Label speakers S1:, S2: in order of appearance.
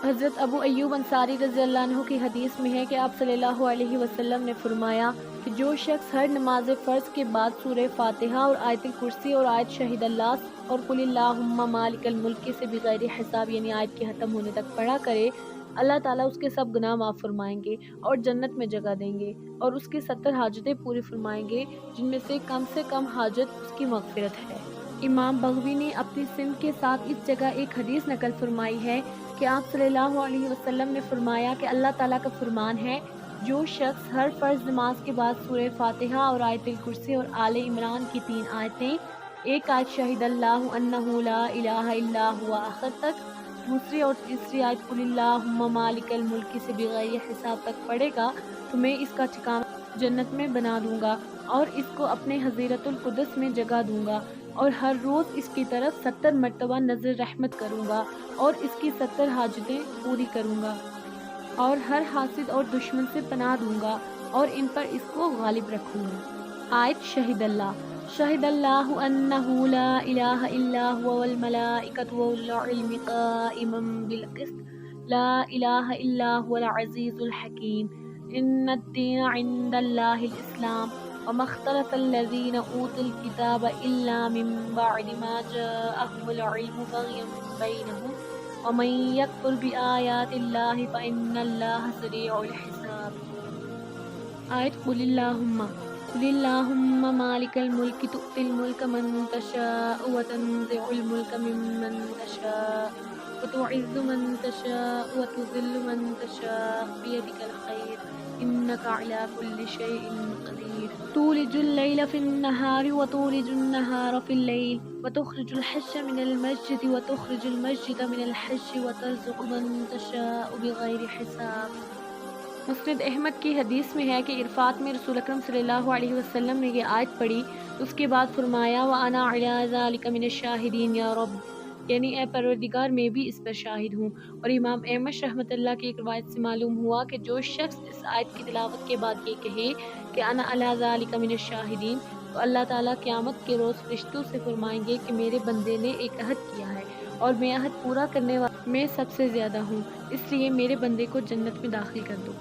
S1: حضرت ابو ایوب انصاری رضی اللہ عنہ کی حدیث میں ہے کہ آپ صلی اللہ علیہ وسلم نے فرمایا کہ جو شخص ہر نماز فرض کے بعد سورہ فاتحہ اور آیت الکرسی اور آیت شہید اللہ اور قل اللہم مالک الملک سے بغیر حساب یعنی آیت کے ختم ہونے تک پڑھا کرے، اللہ تعالیٰ اس کے سب گناہ معاف فرمائیں گے اور جنت میں جگہ دیں گے اور اس کی 70 حاجتیں پوری فرمائیں گے، جن میں سے کم حاجت اس کی مغفرت ہے۔ امام بغوی نے اپنی سند کے ساتھ اس جگہ ایک حدیث نقل فرمائی ہے کہ آپ صلی اللہ علیہ وسلم نے فرمایا کہ اللہ تعالیٰ کا فرمان ہے، جو شخص ہر فرض نماز کے بعد سورہ فاتحہ اور آیت الکرسی اور آل عمران کی 3 آیتیں، ایک آیت شہید اللہ انہ لا الہ الا ہوا آخر تک، دوسری اور تیسری آیت قل اللہم مالک الملک سے بغیر حساب تک پڑھے گا تو میں اس کا ٹھکانہ جنت میں بنا دوں گا اور اس کو اپنے حضیرت القدس میں جگہ دوں گا اور ہر روز اس کی طرف 70 مرتبہ نظر رحمت کروں گا اور اس کی 70 حاجتیں پوری کروں گا اور ہر حاسد اور دشمن سے پناہ دوں گا اور ان پر اس کو غالب رکھوں گا۔ آیت شہید اللہ انہ لا الہ الا ہوا والملائکۃ واولو العلم قائما بالقسط لا الہ الا هو العزیز الحکیم ان الدین عند اللہ الاسلام وما اختلف الذین اوتوا الکتاب الا من بعد ما جاءهم العلم بغیا بینہم ومن یکفر بآیات اللہ فإن اللہ سریع الحساب۔ آیت قل اللہم مالک الملک تؤتی الملک من تشاء وتنزع الملک ممن تشاء وتعز من تشاء وتذل من تشاء بیدک الخیر انک علی کل شیء قدیر تولج اللیل فی النہار وتولج النہار فی اللیل وتخرج الحش من المسجد وتخرج المسجد من الحش وترزق من تشاء بغیر حساب۔ مسند احمد کی حدیث میں ہے کہ عرفات میں رسول اکرم صلی اللہ علیہ وسلم نے یہ آیت پڑھی، اس کے بعد فرمایا وَأَنَا عَلَىٰ ذَلِكَ مِنَ الشَّاهِدِينَ یا رب، یعنی اے پروردگار میں بھی اس پر شاہد ہوں۔ اور امام احمد رحمۃ اللہ کی ایک روایت سے معلوم ہوا کہ جو شخص اس آیت کی تلاوت کے بعد یہ کہے کہ انا علی ذالک من الشاہدین، تو اللہ تعالیٰ قیامت کے روز فرشتوں سے فرمائیں گے کہ میرے بندے نے ایک عہد کیا ہے اور میں عہد پورا کرنے والوں میں سب سے زیادہ ہوں، اس لیے میرے بندے کو جنت میں داخل کر دو۔